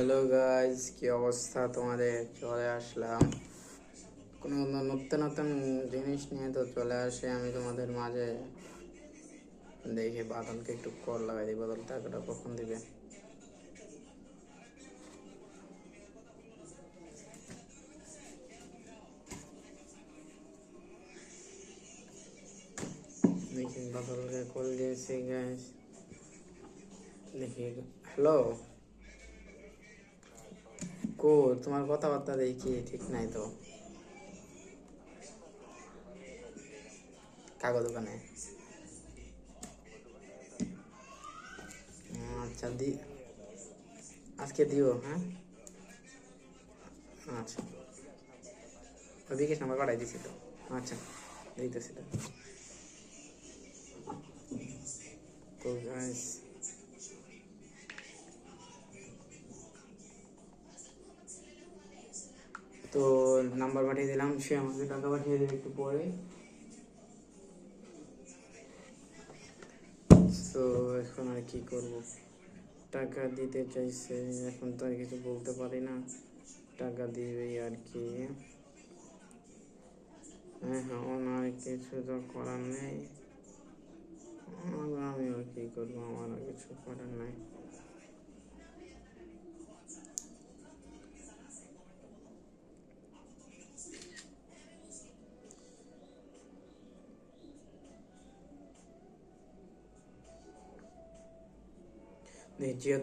Hello guys, কি অবস্থা তোমাদের? চলে আসলাম কোনো নতুন নতুন জিনিস নিয়ে। তো চলে আসে আমি তোমাদের মাঝে। দেখি বাদলকে একটু কল লাগাই দিই, বাদল টাকাটা কখন দিবে। দেখি বাদলকে কল দিয়েছি গাইজ। দেখি, হ্যালো। কো তোমার কথাবার্তা দেখি ঠিক নাই তো। কাগজ দোকানে? আচ্ছা আজকে দিও, হ্যাঁ। আচ্ছা, ওই বিকেশ নাম্বার পাঠাই দিছি তো। আচ্ছা, দিতেছি তো। তো গাইজ, তো নাম্বার পাঠিয়ে দিলাম, সে আমাকে টাকা পাঠিয়ে দেবে একটু পরে। তো এখন আর কি করব, টাকা দিতে চাইছে, এখন তো আর কিছু বলতে পারি না। টাকা দিবেই আর কি। এখন আর কিছু তো করার নেই। আমি আর কি করবো, আমার আর কিছু করার নাই।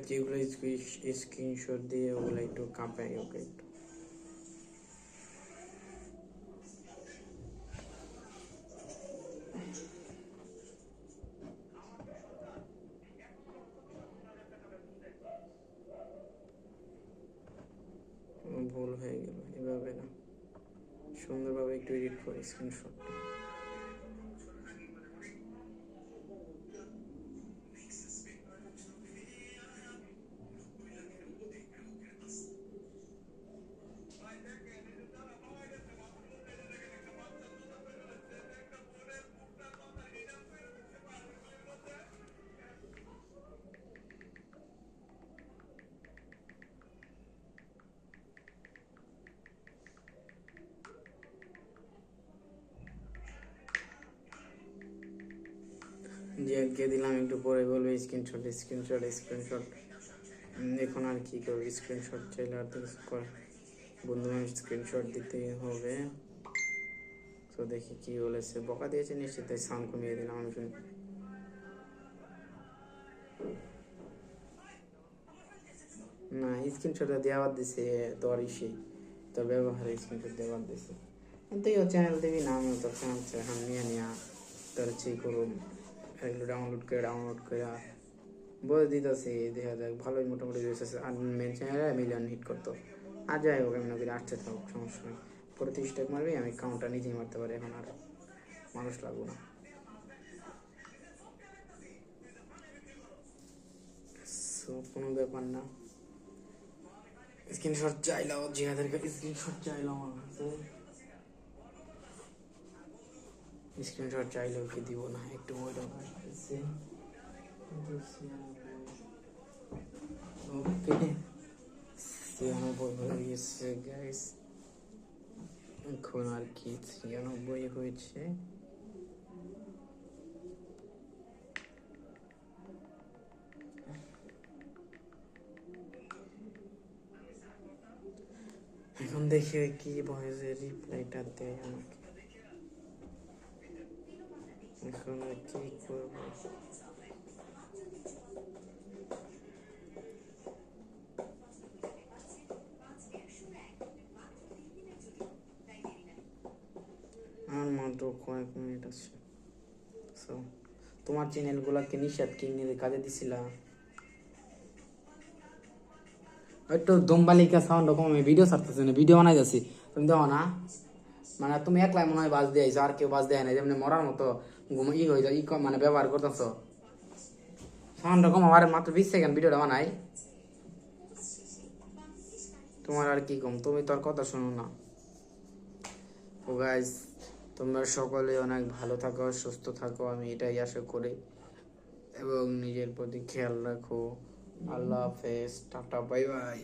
যেগুলো স্ক্রিনশট দিয়ে ওগুলো একটু কাঁপাই, ওকে একটু ভুল হয়ে গেল, এভাবে না, সুন্দরভাবে একটু এডিট করে স্ক্রিনশট। জিয়াদকে দিলাম, একটু পরে বলবে স্ক্রিনশট স্ক্রিনশট স্ক্রিনশট। এখন আর কি করবো, স্ক্রিনশট চাইলে আর তো কিছু করে, বন্ধু মানুষ স্ক্রিনশট দিতে হবে। তো দেখি কি বলেছে, বকা দিয়েছে নিশ্চিত, তাই সাউন্ড কমিয়ে দিলাম আমি শুনি। না, স্ক্রিনশটটা দেওয়ার দিছে তোর ইসে, তোর ব্যবহারে স্ক্রিনশট দেওয়ার দিছে। কিন্তু এই চ্যানেল দিবি না, আমি তোর চ্যানেল এখন নিয়ে নিয়ে তোর চেক করুম, এগুলো ডাউনলোড করে বলে দিতেছি। দেখা যাক, ভালোই মোটামুটি আছে। আর মেন চ্যানেলে মিলিয়ন হিট করতো। আর যাই হোক, এমন করে আসতে থাকুক, সমস্যা নেই। পরে 30 টাকা মারবি, আমি কাউন্টটা নিজেই মারতে পারি, এখন আর মানুষ লাগবো না। সো কোনো ব্যাপার না। স্ক্রিনশট চাইলাম, জিহাদেরকে স্ক্রিনশট চাইলাম আমার কাছে। স্ক্রিনশট চাইলেও কি দিব না, একটু ওয়েট করতেছি। ওকে, 96 হয়ে গেছে গাইস। এখন আর কি 96 হয়েছে। এখন দেখি কি ভয়েসে রিপ্লাইটা দেয় আমাকে। এখন আর কি করবো, আর মাত্র কয়েক মিনিট আছে। সো তোমার চ্যানেলগুলোকে নিষেধ কি নিয়ে কাজে দিছিলা? একটু দমবালিকা সাউন্ড কম, আমি ভিডিও ছাড়তেছি না, ভিডিও বানাই যাচ্ছি, তুমি দেখো না। মানে তুমি একলাই মনে হয় বাজ দিয়ে আইছো, আর কেউ বাজ দেয় না, যেমনি মরার মতো হয়ে যায়, মানে ব্যবহার করতেছো। সাউন্ড কম, আমার মাত্র 20 সেকেন্ড ভিডিওটা বানাই। তোমার আর কি কম, তুমি তো আর কথা শোনো না। ও গাইস, তোমরা সকলে অনেক ভালো থাকো, সুস্থ থাকো, আমি এটাই আশা করি। এবং নিজের প্রতি খেয়াল রাখো, আল্লাহ হাফেজ, টাটা, বাই বাই।